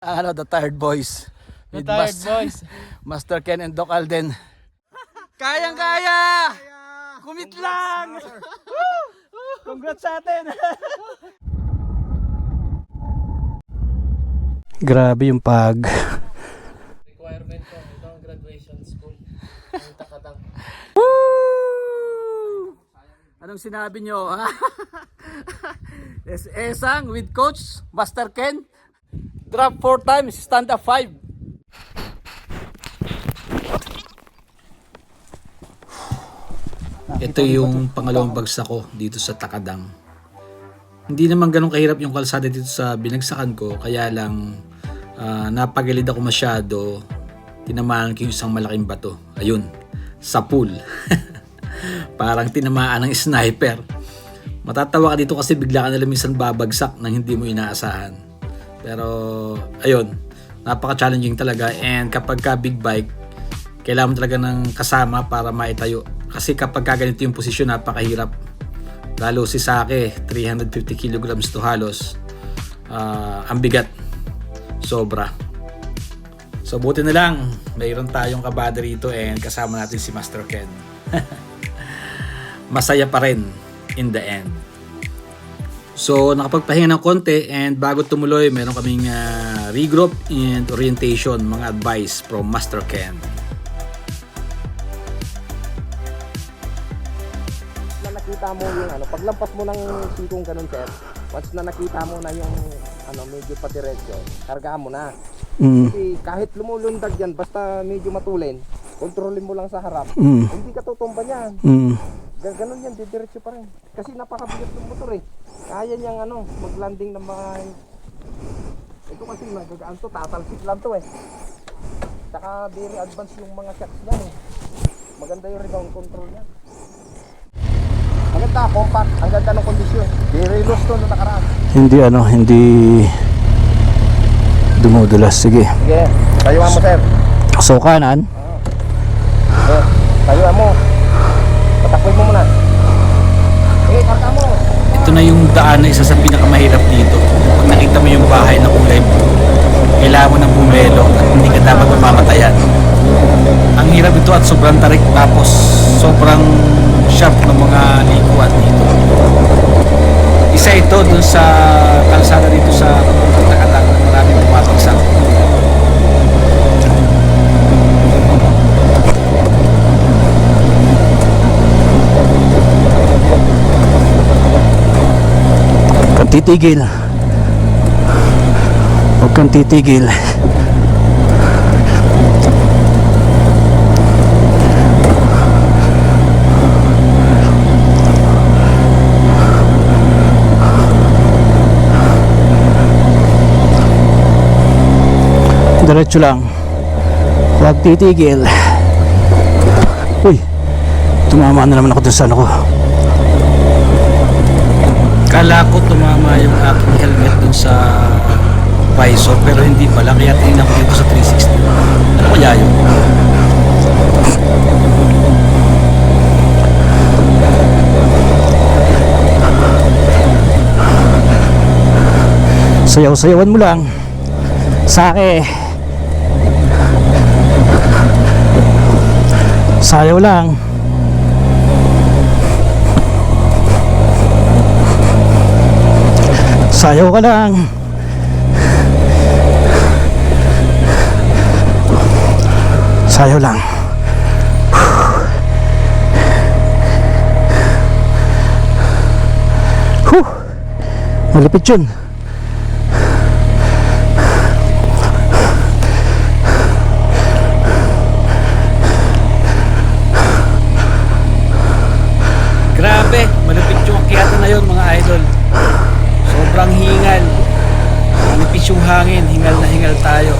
The Tired Boys. The Tired Boys. Master Ken and Doc Alden. Kayang-kaya! Kumit lang! Congrats sa atin! Grabe yung pag... Requirement ko, ito ang graduation school. Ang takatang. Woo! Anong sinabi nyo? Esang with Coach Master Ken. Drop 4 times, stand up 5. Ito yung pangalawang bagsak ko dito sa Takadang. Hindi naman ganun kahirap yung kalsada dito sa binagsakan ko, kaya lang napagilid ako masyado, tinamaan ko yung isang malaking bato. Ayun, sa pool. Parang tinamaan ng sniper. Matatawa ka dito kasi bigla ka nalang minsan babagsak nang hindi mo inaasahan. Pero ayun, napaka-challenging talaga, and kapag ka big bike, kailangan mo talaga ng kasama para maitayo. Kasi kapag ka ganito yung posisyon, napakahirap. Lalo si Sake, 350 kilograms to halos. Ang bigat. Sobra. So buti na lang, mayroon tayong kabada rito and kasama natin si Master Ken. Masaya pa rin in the end. So nakapagpahinga ng konti, and bago tumuloy, meron kaming regroup and orientation, mga advice from Master Ken. Na nakita mo yung paglampas mo ng sikong ganun, sir, once na nakita mo na yung medyo patiretso, kargaan mo na. Kasi kahit lumulundag yan, basta medyo matulin, kontrolin mo lang sa harap, hindi ka tutumba niyan. Ganun yan, didiretso pa rin. Kasi napakabigat ng motor eh. Kaya niyang mag-landing ng mga... Ito kasi nagagaan to, tatalsik lang to eh. Saka very advanced yung mga shots niya eh. Maganda yung rebound control niya. Maganda, compact. Ang ganda ng kondisyon. Very loose to nung nakaraan. Hindi dumudulas. Sige. Sige, tayuan mo, sir. So kanan. Okay, tayuan mo. Patakboy mo muna. Sige, karta mo. Ito na yung daan na isa sa pinakamahirap dito. Pag nakita mo yung bahay na kulay blue, kailangan mo ng bumelo at hindi ka dapat mamamatayan. Ang hirap ito at sobrang tarik, tapos sobrang sharp ng mga likuan dito. Isa ito dun sa kalsada dito sa Takadang na maraming pumapagsak. Titigil. Huwag kang titigil. Diretso lang. Huwag titigil. Uy, tumama na naman ako dun sa ano ko. Kala ko tumama yung aking helmet dun sa visor, pero hindi pala, kaya tingnan ko dito sa 360. Ano kaya yun? Sayaw-sayawan mo lang. Sake. Sayaw lang. Sayaw ka lang. Sayaw lang. Malapit yun. Grabe, malapit yung akyatan na yun, mga idol. Sobrang hingal. Manipis yung hangin, hingal na hingal tayo.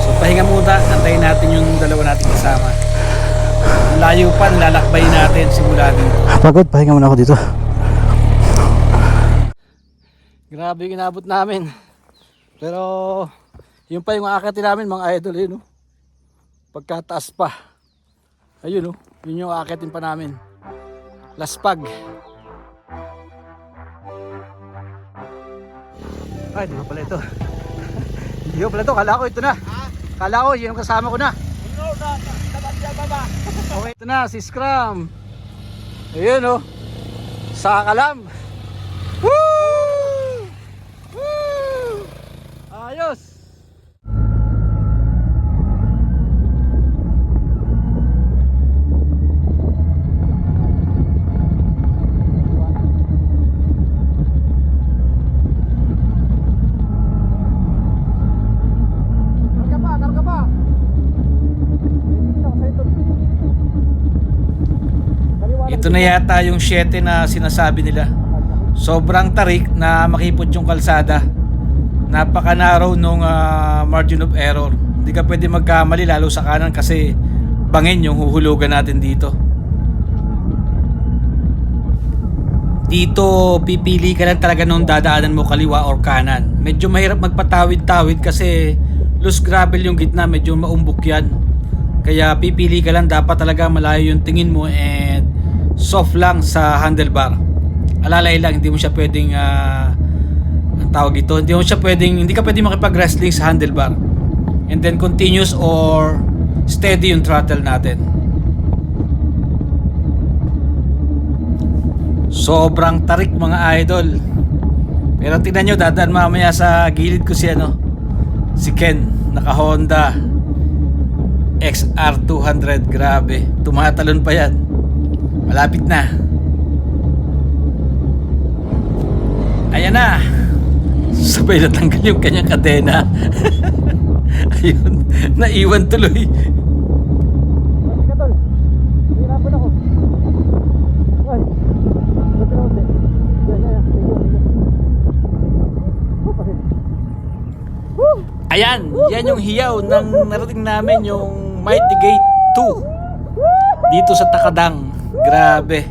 So pahinga muna, antayin natin yung dalawa nating kasama. Layo pa, lalakbay natin simula dito. Pagod, pahinga muna ako dito. Grabe yung inabot namin. Pero yun pa yung aakyatin namin, mga idol, yun, no? Pagkataas pa. Ayun, no? Yun yung aakyatin pa namin. Laspag. Ay, di ba pala ito? Yo, pala to, kala ko ito na. Kala ko, yun ang kasama ko na. Okay, ito na, si Scrum. Ayun oh. Sa kalam. Woo! Woo! Ayos. Karga pa. Ito na yata yung 7 na sinasabi nila. Sobrang tarik na makipot yung kalsada. Napaka-narrow nung margin of error. Hindi ka pwede magkamali lalo sa kanan kasi bangin yung huhulugan natin dito. Dito pipili ka lang talaga nung dadaanan mo kaliwa or kanan. Medyo mahirap magpatawid-tawid kasi loose gravel yung gitna, medyo maumbok yan. Kaya pipili ka lang, dapat talaga malayo yung tingin mo and soft lang sa handlebar. Alalay lang, hindi mo siya pwedeng ang tawag ito, hindi ka pwedeng makipag-wrestling sa handlebar. And then continuous or steady yung throttle natin. Sobrang tarik mga idol. Pero tingnan nyo, dadaan mamaya sa gilid ko si Ken, naka Honda XR200. Grabe, tumatalon pa yan. Malapit na. Ayan na. Sabay natanggal yung kanyang kadena. Ayun, naiwan tuloy. Ayan, yan yung hiyaw ng narating namin, yung Mighty Gate 2 dito sa Takadang. Grabe,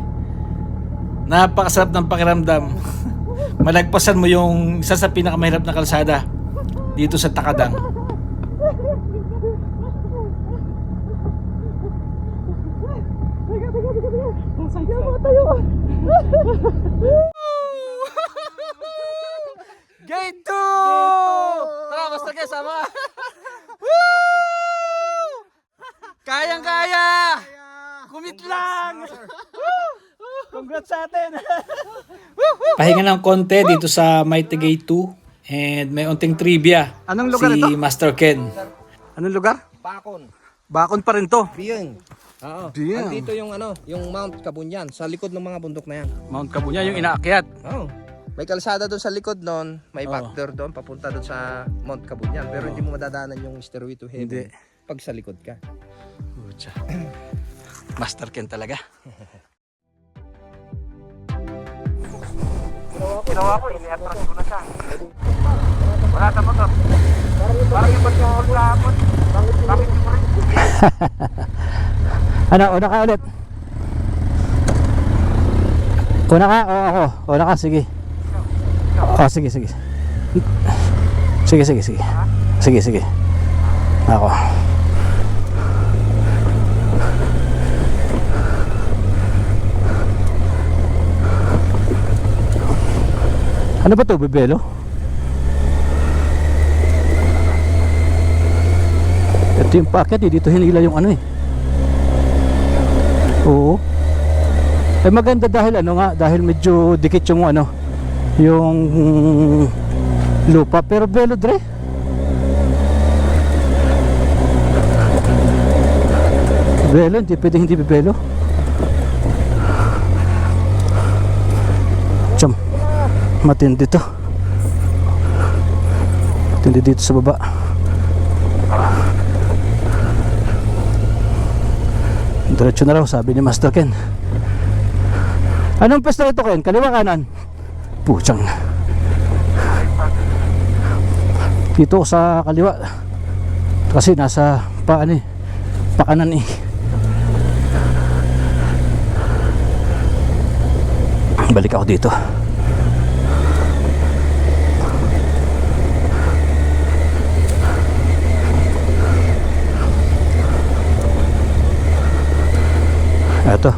napakasarap ng pakiramdam. Malagpasan mo yung isa sa pinakamahirap na kalsada dito sa Takadang. Gate 2! Tara, basta kayo sama. Woo! Kayang-kaya! Kumit lang! Congrats sa atin! Pahinga ng konti dito sa Mighty Gate 2 and may unting trivia. Anong lugar si ito? Master Ken. Anong lugar? Bakon. Bakon pa rin to. Biyeng. Oo. Biyeng. Andito yung yung Mount Kabunyan sa likod ng mga bundok na yan. Mount Kabunya, yung inaakyat. Oo. May kalsada doon sa likod noon, may backdoor doon papunta doon sa Mount Kabunyan, pero hindi mo madadaanan yung Stairway to Heaven pag sa likod ka. Pucha. Master Ken talaga. Ginawa ko, ini-atras ko na siya. Wala sa motor. Parang yung ba't yung hapon? Bakit yung rin? Ano, una ka ulit. Una ka o ako? Una ka, sige. Oh, sige. Sige. Ako. Ano ba to, Bebelo? Ito yung packet dito hinila yung ano Oo. Maganda dahil dahil medyo dikit yung yung lupa, pero belo dre. Belo, hindi pwede hindi belo. Chum. Matindi to. Matindi dito sa baba. Diretso na raw, sabi ni Master Ken. Anong pwesto ito, Ken? Kaliwa kanan? Puchang. Dito sa kaliwa. Kasi nasa pakanan Balik ako dito. Ito.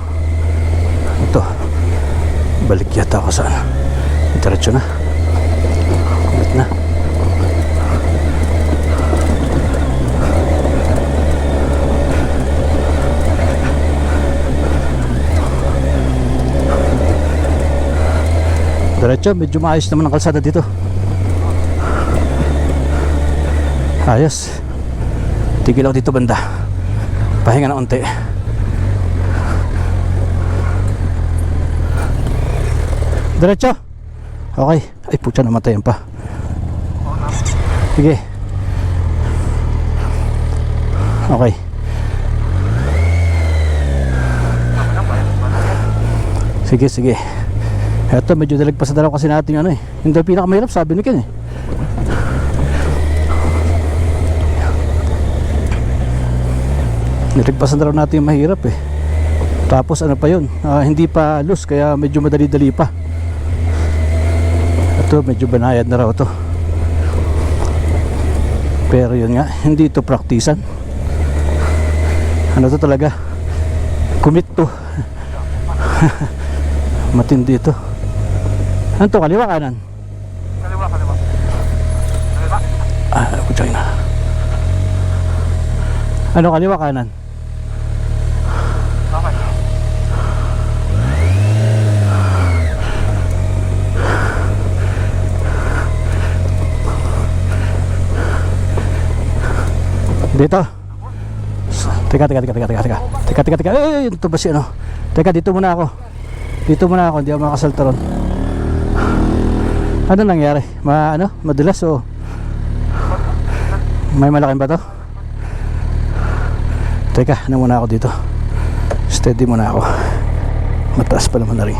Balik yata ako saan. Diretso na. Ulit na. Diretso, medyo maayos naman ang kalsada dito. Ayos. Tigil ako dito banda. Pahinga na unti. Diretso. Okay. Ay putya, namatayan pa. Sige. Okay. Sige, sige. Eto, medyo dalagpasan na raw kasi natin ano eh. Yung daw pinakamahirap, sabi ni Ken eh. Nilagpasan na raw natin yung mahirap eh. Tapos ano pa yun, hindi pa loose, kaya medyo madali-dali pa. Ito, medyo banayad na raw to. Pero yun nga, hindi ito praktisan. Ano to talaga? Commit to. Matindi ito. Ano to? Kaliwa kanan? Kaliwa. Ako China. Ano kaliwa kanan? Okay. Dito. Teka. Ito ba si ano? Teka, dito muna ako. Hindi ako makasalta ron. Ano nangyari? Madulas o? May malaking ba to? Teka, ano muna ako dito. Steady muna ako. Mataas pa naman na rin.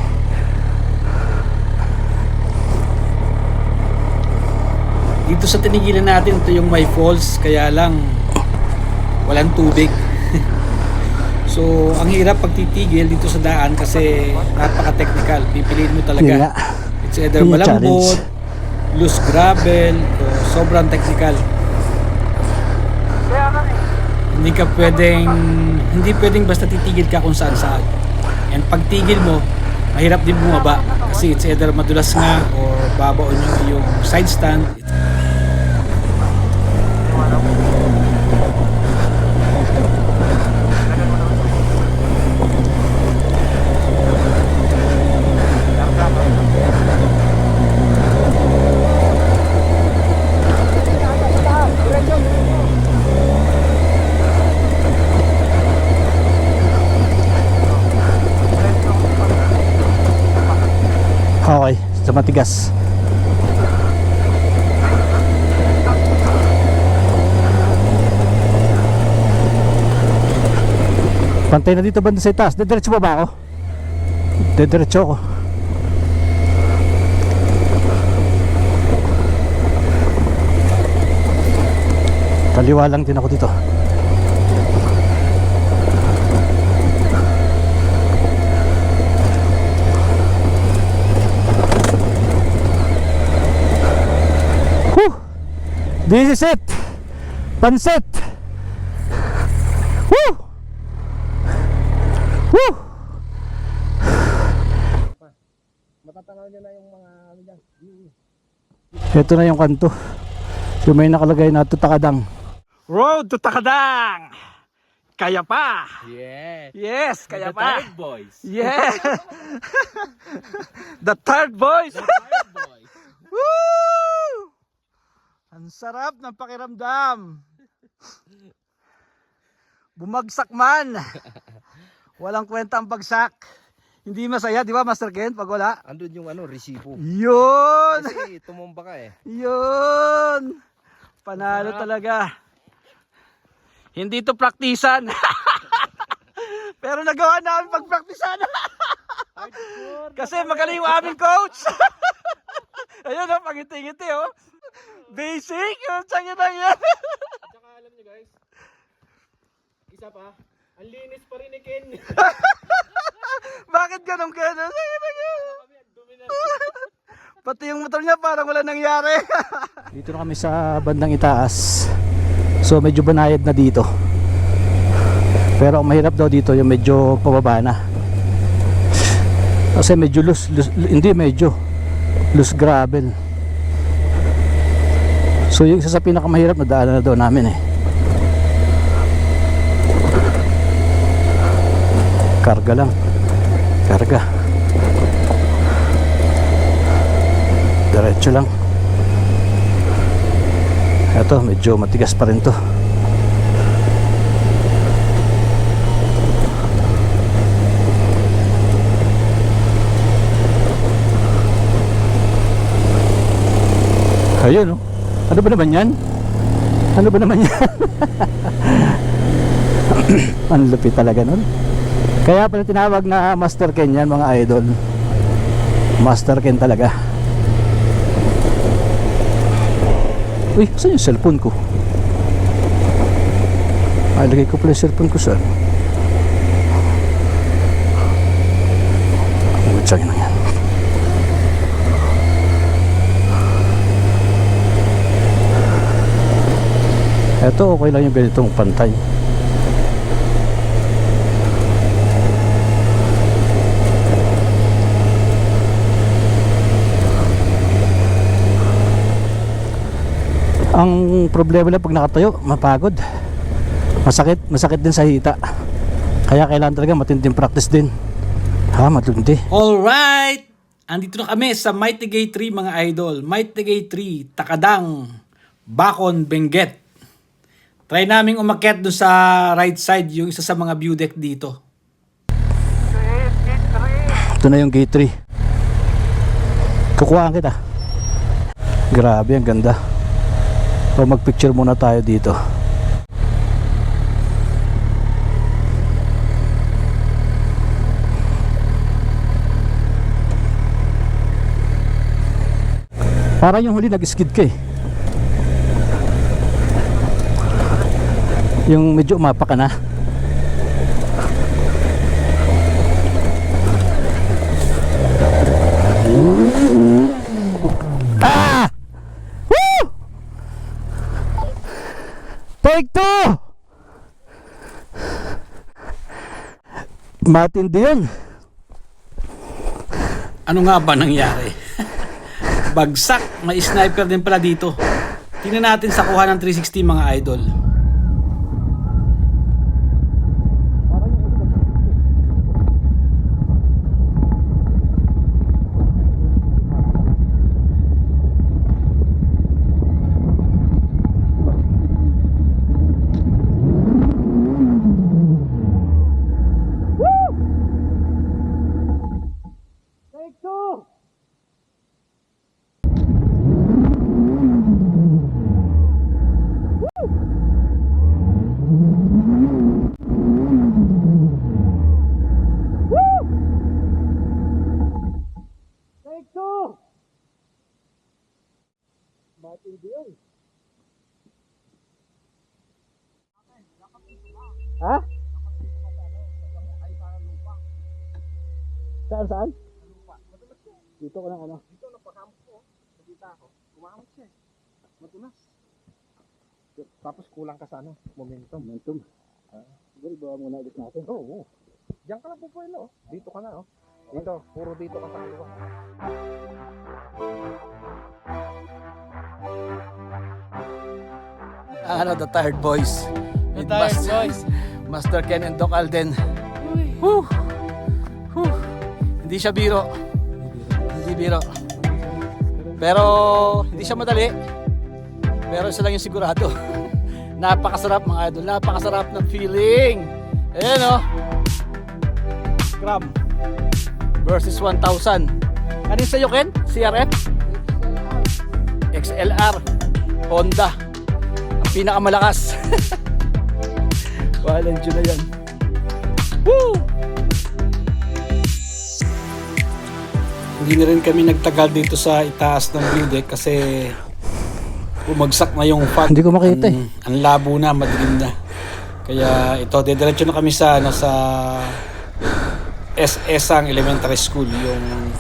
Dito sa tinigilan natin, ito yung may falls, kaya lang walang tubig. So, ang hirap pagtitigil dito sa daan kasi napaka-technical. Pipiliin mo talaga. Yun nga. It's either Yun yung malambot, challenge. loose gravel, o sobrang technical. Hindi pwedeng basta titigil ka kung saan. And pagtigil mo, mahirap din bumaba kasi it's either madulas nga or babaon yung side stand. Okay, sa matigas. Pantay na dito banda sa itaas. Diretso pa ba ako? Diretso ako. Kaliwa lang din ako dito. This is it. Pansit. Woo! Woo! Matatanaw nyo na yung mga ano dyan. Ito na yung kanto. Yung may nakalagay na Takadang. Road to Takadang. Kaya pa. Yeah. Yes, kaya The pa. Tired Boys. Yeah. The Third Boys. Tired Boys. Woo! Ang sarap ng pakiramdam. Bumagsak man. Walang kwenta ang bagsak. Hindi masaya, di ba Master Ken, pag wala? Andun yung resibo. Yun! Kasi tumumba ka eh. Yun! Panalo talaga. Hindi to praktisan. Pero nagawa namin pagpraktisan. Kasi magaling yung aming coach. Ayun o, pangiti-ngiti o. Basic, yung tsangin na yan. Tsaka alam nyo guys, isa pa, ang linis pa rin ni Ken. Bakit ganun Ken? Pati yung motor niya parang wala nangyari. Dito na kami sa bandang itaas. So medyo banayad na dito. Pero ang mahirap daw dito yung medyo pababa na. Kasi medyo loose gravel. So yung isa sa pinakamahirap na daanan na daw namin eh. Karga lang. Karga. Diretso lang. Ito, medyo matigas pa rin to. Ayun, oh. Ano ba naman yan? Ano ba naman yan? Ang lupit talaga nun. Kaya pala tinawag na Master Ken yan, mga idol. Master Ken talaga. Uy, saan yung cellphone ko? Ay, lagay ko pala yung cellphone ko saan? Saan na yan? Eto, okay lang yung ganitong pantay. Ang problema lang pag nakatayo, mapagod. Masakit din sa hita. Kaya kailangan talaga matinding practice din. Ha, matindi. Alright! Andito na kami sa Maitigay 3 mga idol. Maitigay 3, Takadang, Bacon, Benguet. Try naming umakyat doon sa right side, yung isa sa mga view deck dito. Ito na yung gate 3. Kukuhaan kita. Grabe, ang ganda. So magpicture muna tayo dito. Parang yung huli nag-skid ka eh. Yung medyo umapa ka na. Ah! Woo! Take 2! Matindi yun. Ano nga ba nangyari? Bagsak, may sniper din pala dito. Tingnan natin sa kuha ng 360 mga idol. Ha? Saan? Dito ko lang ano. Dito napakamot ko. Nakita ako. Kumamot siya. Matunas. Tapos kulang ka sa ano? Momentum. Siguro bawa muna ulit natin. Oo. Diyan ka lang po pwelo. Dito ka na. Dito. Puro dito ka sa kaliwa. Ano, the Tired Boys. The With Tired Boys. Master Ken and Doc Alden. Whew. Whew. Hindi siya biro. Hindi biro. Pero hindi siya madali. Pero isa lang yung sigurado. Napakasarap mga idol. Napakasarap ng feeling. Ayan o. Scrum versus 1,000. Ano yung sa'yo Ken? CRF? XLR Honda. Ang pinakamalakas. Walang dyan na yan. Woo! Hindi na rin kami nagtagal dito sa itaas ng view deck kasi bumagsak na yung fog. Hindi ko makita eh. Ang labo na, madilim na. Kaya ito, dediretso na kami sa SS-ang elementary school, yung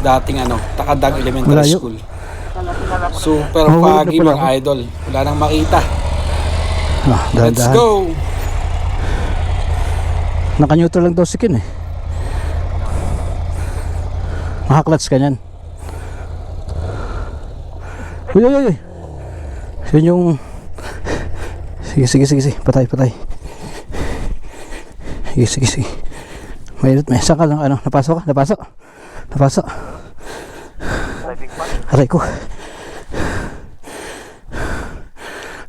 dating Takadang Elementary Malayo. School. Super Mahulog na foggy pala mga ako. idol. Wala nang makita. Let's Dahan-dahan. go! Naka-neutral lang daw si Ken eh. Makaklats ka niyan. Uy. Yun yung... Sige. Patay. Sige. Mainit. Saan ka lang? Napasok ka? Napasok. Aray ko.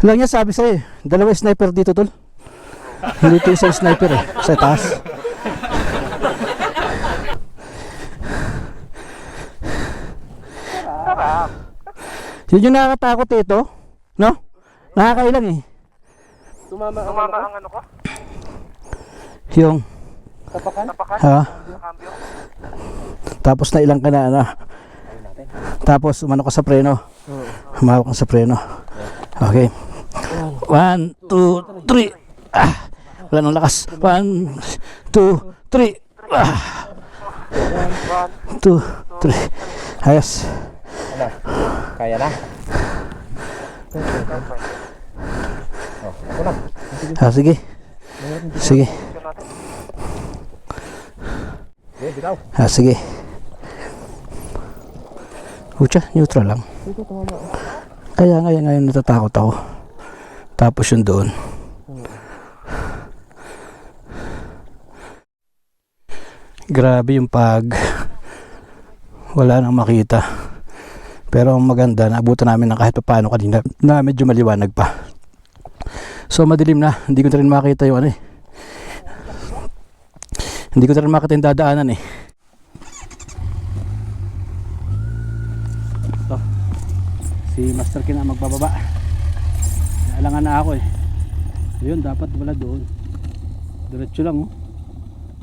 Lang niya sabi sa'yo, dalawa sniper dito tol. Hindi ito isang sniper eh, sa taas. Yun yung nakakatakot ito, no? Nakakailang eh. Tumama ang ano ko? Yung, Tapakan? ha? Tapos na ilang ka na, ano? Tapos umano ka sa preno. Humawak ka sa preno. Okay. 1, 2, 3. Ah! Wala nang lakas. 1, 2, 3. Ah! 2, 3. Ayos. Ano? Kaya na? Ako na. Ah, sige. Sige. Okay, bitaw. Ah, sige. Pucha, neutral lang. Kaya ngayon natatakot ako. Tapos yun doon. Grabe yung pag wala nang makita. Pero ang maganda, naabutan namin ng kahit paano kanina na medyo maliwanag pa. So madilim na, hindi ko na rin makita yung ano eh. Hindi ko na rin makita yung dadaanan eh. Ito, si Master Ken na magbababa. Naalangan na ako eh. Ayun, dapat wala doon. Diretso lang oh.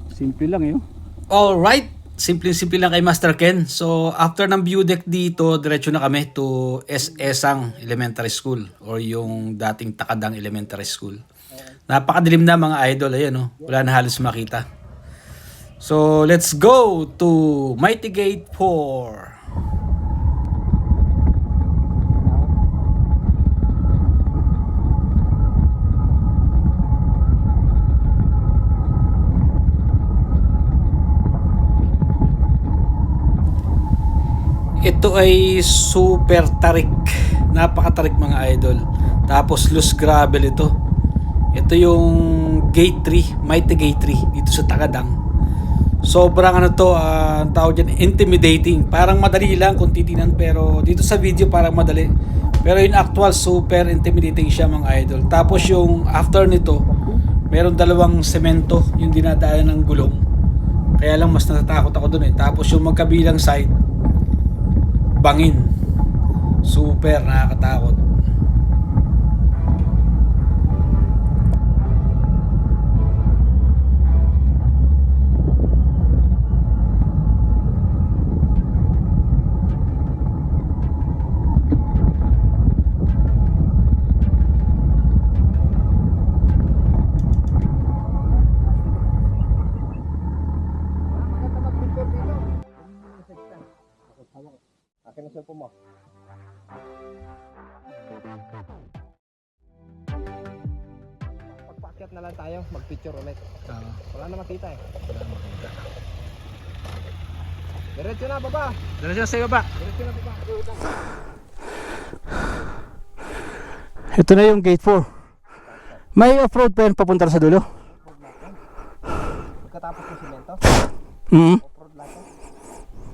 Simple lang eh oh. Alright, simple-simple lang kay Master Ken. So, after ng view deck dito, diretso na kami to Esang Elementary School or yung dating Takadang Elementary School. Napakadilim na mga idol, ayan oh. Wala na halos makita. So, let's go to Mighty Gate 4. Ito ay super tarik. Napakatarik mga idol. Tapos loose gravel ito. Ito yung gate 3, Mighty Gate 3 dito sa Takadang. Sobrang ano to, ang tawag dyan, intimidating. Parang madali lang kung titingnan, pero dito sa video parang madali. Pero yung actual super intimidating siya mga idol. Tapos yung after nito, meron dalawang semento yung dinadaanan ng gulong. Kaya lang mas natatakot ako dun eh. Tapos yung magkabilang side, bangin. Super nakakatakot. Akin na cellphone mo. Pagpaakyat na lang tayo, mag-picture ulit. Wala na makita eh. Diretso na baba. Diretso na sa baba. Diretso na baba. Ito na yung gate 4. May off-road pa yun papunta sa dulo? Pagkatapos ng semento, off-road lang to.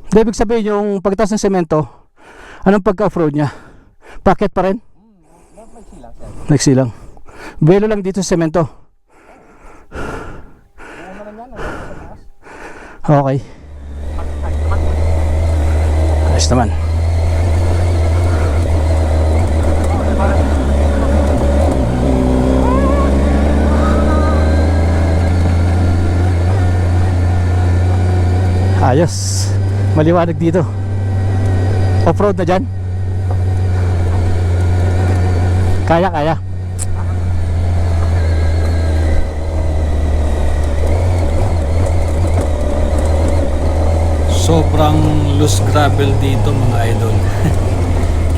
Hindi, ibig sabihin yung pagtaas ng semento, anong pagka-off-road niya? Packet pa rin? Magsilang siya. Nagsilang. Belo lang dito sa semento. Oo naman yan, nandito sa taas. Okay. Ayos naman. Ayos. Maliwanag dito. Off-road na dyan. Kaya. Sobrang loose gravel dito mga idol.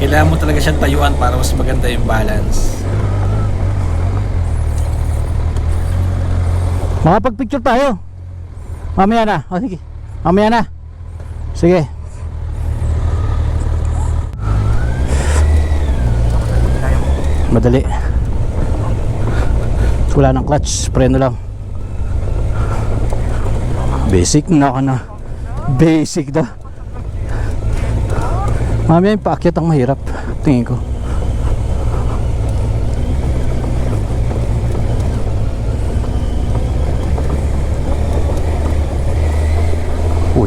Kailangan mo talaga siyang tayuan para mas maganda yung balance. Makapag-picture tayo. Mamaya na. O sige. Mamaya na. Sige. Madali. Wala ng clutch. Preno lang. Basic na ka na. Basic da. Mamaya yung paakyat ang mahirap, tingin ko.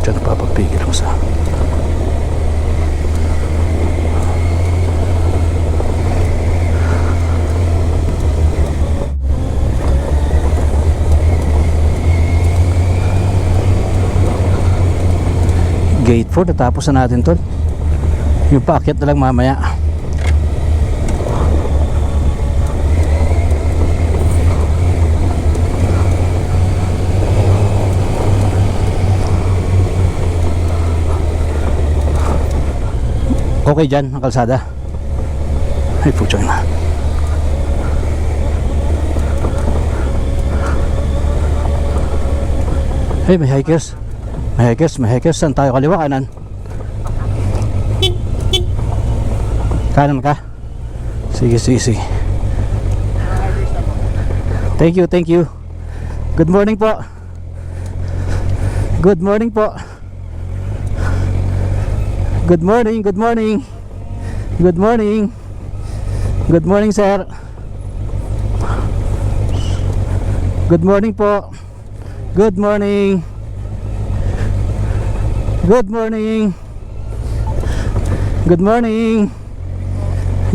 Dyan napapagpigil ako sa Gate 4, natapos na natin tol. Yung paakyat na lang mamaya. Okay dyan ang kalsada. Ay puchang na. Hey, may hikers. May hikers. Saan tayo? Kaliwa, kanan? Kanan ka? Sige. Thank you. Good morning po. Good morning, sir. Good morning po. Good morning. Go.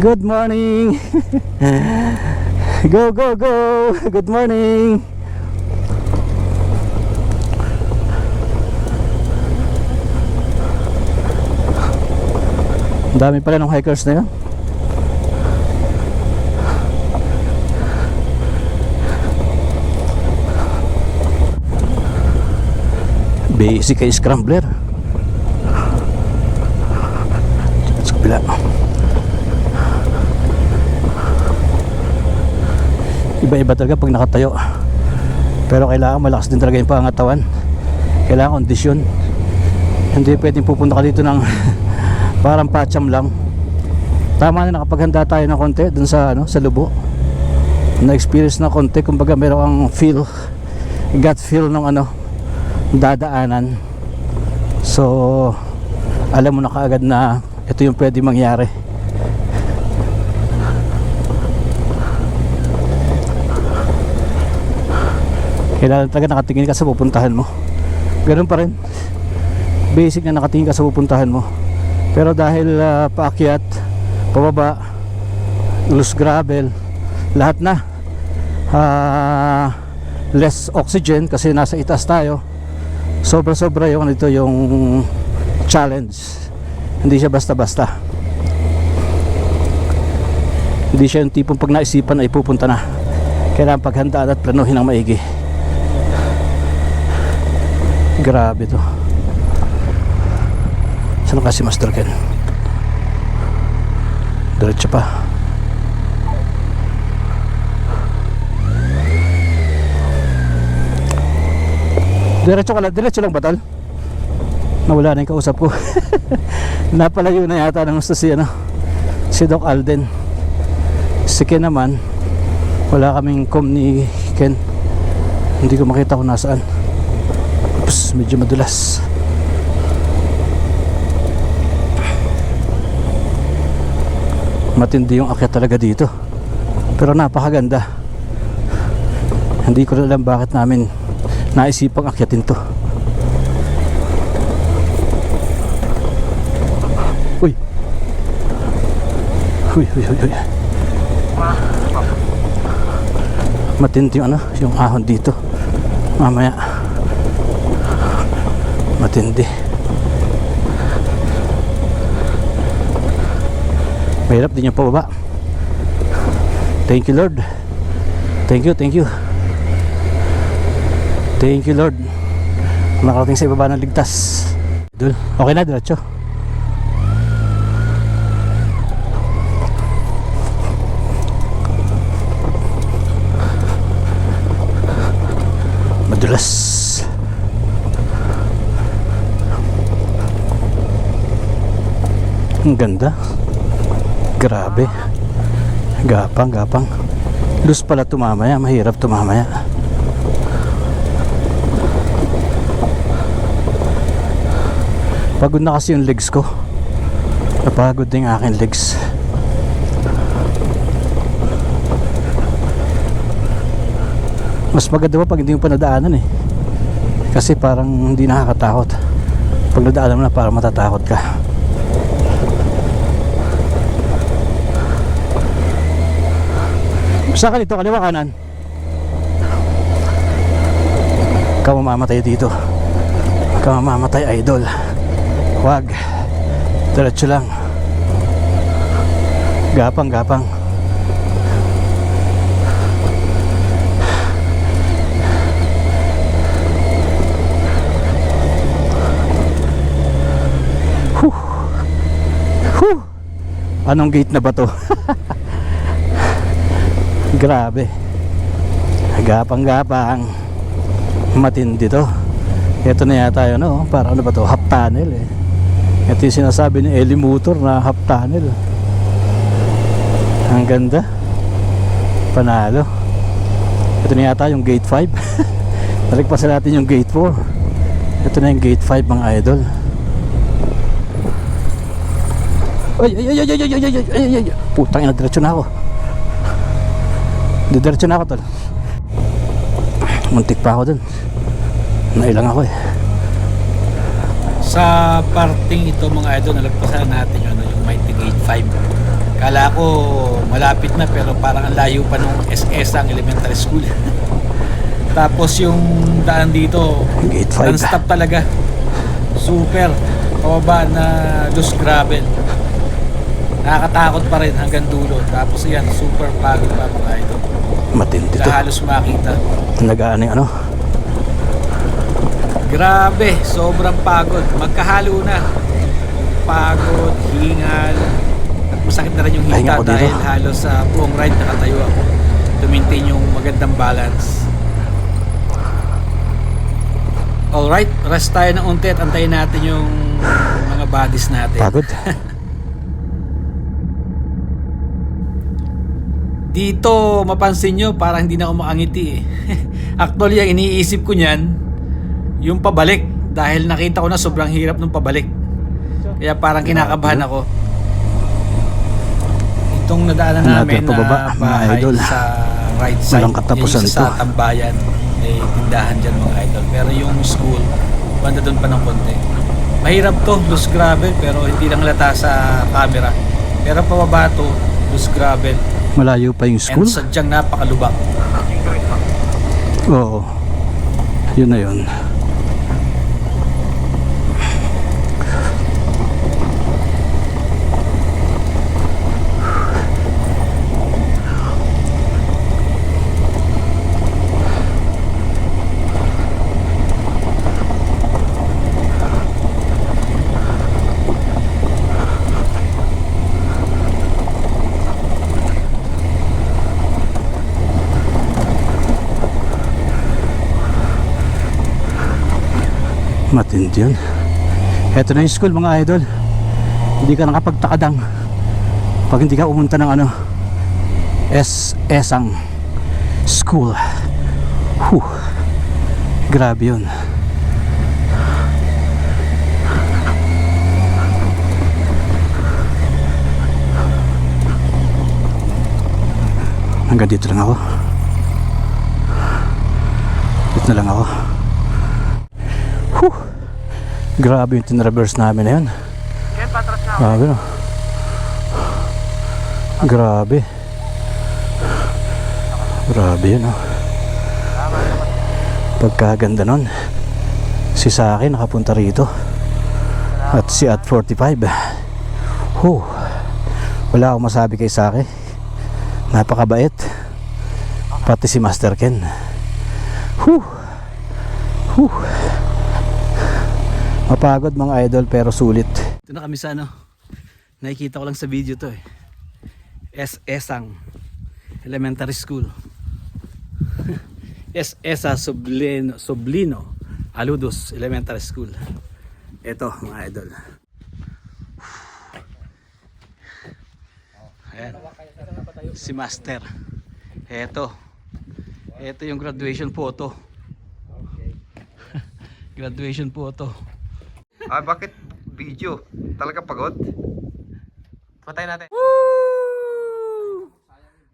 Good morning. Ang dami pala ng hikers na yun. Basic kay scrambler. Sa kabila. Iba-iba talaga pag nakatayo. Pero kailangan malakas din talaga yung pangatawan. Kailangan kondisyon. Hindi pwedeng pupunta ka dito ng parang patcham lang. Tama na nakapaghanda tayo ng konti dun sa sa lubo. Na experience na konti, kumbaga meron kang feel, gut feel ng dadaanan. So alam mo na kaagad na ito yung pwede mangyari. Kailangan talaga nakatingin ka sa pupuntahan mo. Ganun pa rin, basic na nakatingin ka sa pupuntahan mo. Pero dahil paakyat, pababa, loose gravel, lahat na less oxygen kasi nasa itaas tayo. Sobra yung challenge. Hindi siya basta-basta. Hindi siya yung tipong pag naisipan ay pupunta na. Kailangan paghandaan at planuhin ng maigi. Grabe to. Saan kasi Master Ken? Diretso pa. Diretso lang ba tal? Nawala na yung kausap ko. Napalayo na yata ng gusto si Doc Alden. Si Ken naman, wala kaming com ni Ken. Hindi ko makita kung nasaan. Oops, medyo madulas. Matindi yung akyat talaga dito. Pero napakaganda. Hindi ko alam bakit namin naisipang akyatin to. Uy. Matindi yung ahon dito. Mamaya matindi. Mahirap din yung pababa. Thank you Lord. Thank you Lord. Nakarating sa ibaba ng ligtas. Dul. Okay na, diretso. Madulas. Ang ganda. Grabe. Gapang. Lus pala tumamaya. Mahirap tumamaya. Pagod na kasi yung legs ko. Napagod din ang aking legs. Mas maganda pa pag hindi mo pa nadaanan eh. Kasi parang hindi nakakatakot. Pag nadaanan mo na parang matatakot ka. Saan ka dito? Kaliwa kanan? Ikaw mamamatay dito. Ikaw mamamatay, idol. Huwag. Diretso lang. Gapang, gapang. Huh. Huh. Anong gate na ba to? Grabe. Gapang, gapang. Matindi to. Ito na yata yun, no? Para ano ba to? Half tunnel eh. Ito yung sinasabi ni Eli Motor na half tunnel. Ang ganda. Panalo. Ito na yata yung gate 5. Naligpasan natin yung gate 4. Ito na yung gate 5 mga idol. Ay ay ay ay ay ay ay ay ay. Putang ina, diretso na ako. Diretso na ako tol. Muntik pa ako dun. Nailang ako eh. Sa parting ito mga idol, nalagpasan natin yung Mighty Gate 5. Kala ko malapit na pero parang ang layo pa nung SS ang elementary school. Tapos yung daan dito, Gate 5. non-stop talaga. Super. Pababa na loose gravel. Nakakatakot pa rin hanggang dulo. Tapos yan, super pagod pa mga idol. Matindi to. Halos makita. Nagaan yung ano. Grabe, sobrang pagod. Magkahalo na. Pagod, hingal. At masakit na rin yung Pahinga hita ako dito. dahil halos sa buong ride nakatayo ako. To maintain yung magandang balance. Alright, rest tayo ng unti at antayin natin yung mga bodies natin. Pagod. Dito mapansin nyo parang hindi na ako makangiti eh. Actually ang iniisip ko niyan yung pabalik dahil nakita ko na sobrang hirap nung pabalik. Kaya parang kinakabahan ako. Itong nadaanan namin Another pababa, na mga bahay idol. sa right side. Walang katapusan yung isa to. sa tambayan. May tindahan dyan mga idol. Pero yung school, banda doon pa ng konti. Mahirap to, loose gravel pero hindi lang lata sa camera. Pero pababa to, loose gravel. Malayo pa yung school. And sadyang napakalubak. Oo. Yun na yun. Matindi yun. Eto na yung school mga idol. Hindi ka nakapagtakadang pag hindi ka umunta ng ano esang school. Grabe yun. Hanggang dito lang ako. Dito na lang ako. Grabe yung tinreverse namin na yun. Grabe no. Grabe. Grabe yun no. Pagkaganda nun. Si Saki nakapunta rito. At si at 45. Wala akong masabi kay Saki. Napakabait. Pati si Master Ken. Mapagod mga idol pero sulit. Ito na kami sa ano. Nakikita ko lang sa video to eh. Esang Elementary School. Esa Soblino Aludos Elementary School. Ito mga idol. Ayan. Si Master. Ito yung graduation photo. Graduation photo. Ah, bakit video? Talaga pagod? Patay natin. Woo!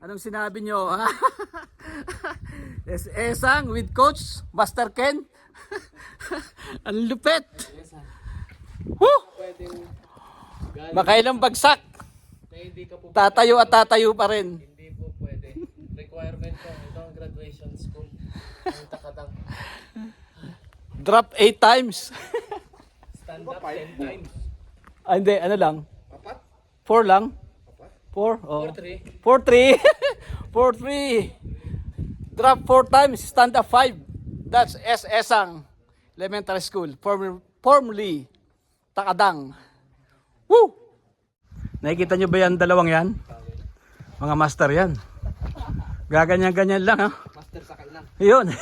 Anong sinabi nyo? Ha? Esang with Coach Master Ken. Ang lupet. Woo! Makailang bagsak. Tatayo at tatayo pa rin. Hindi po pwede. Requirement ko. Ito ang graduation school. Ang takadang. Drop 8 times. Stand up 10 times. Ah, hindi, ano lang? 4 lang? 4? Oh. 4-3. 4-3. 4-3. Drop 4 times, stand up 5. That's Esang Elementary School. Formerly Takadang. Woo! Nakikita nyo ba yan, dalawang yan? Mga master yan. Gaganyan-ganyan lang, ha? Master sa kailan. Yun.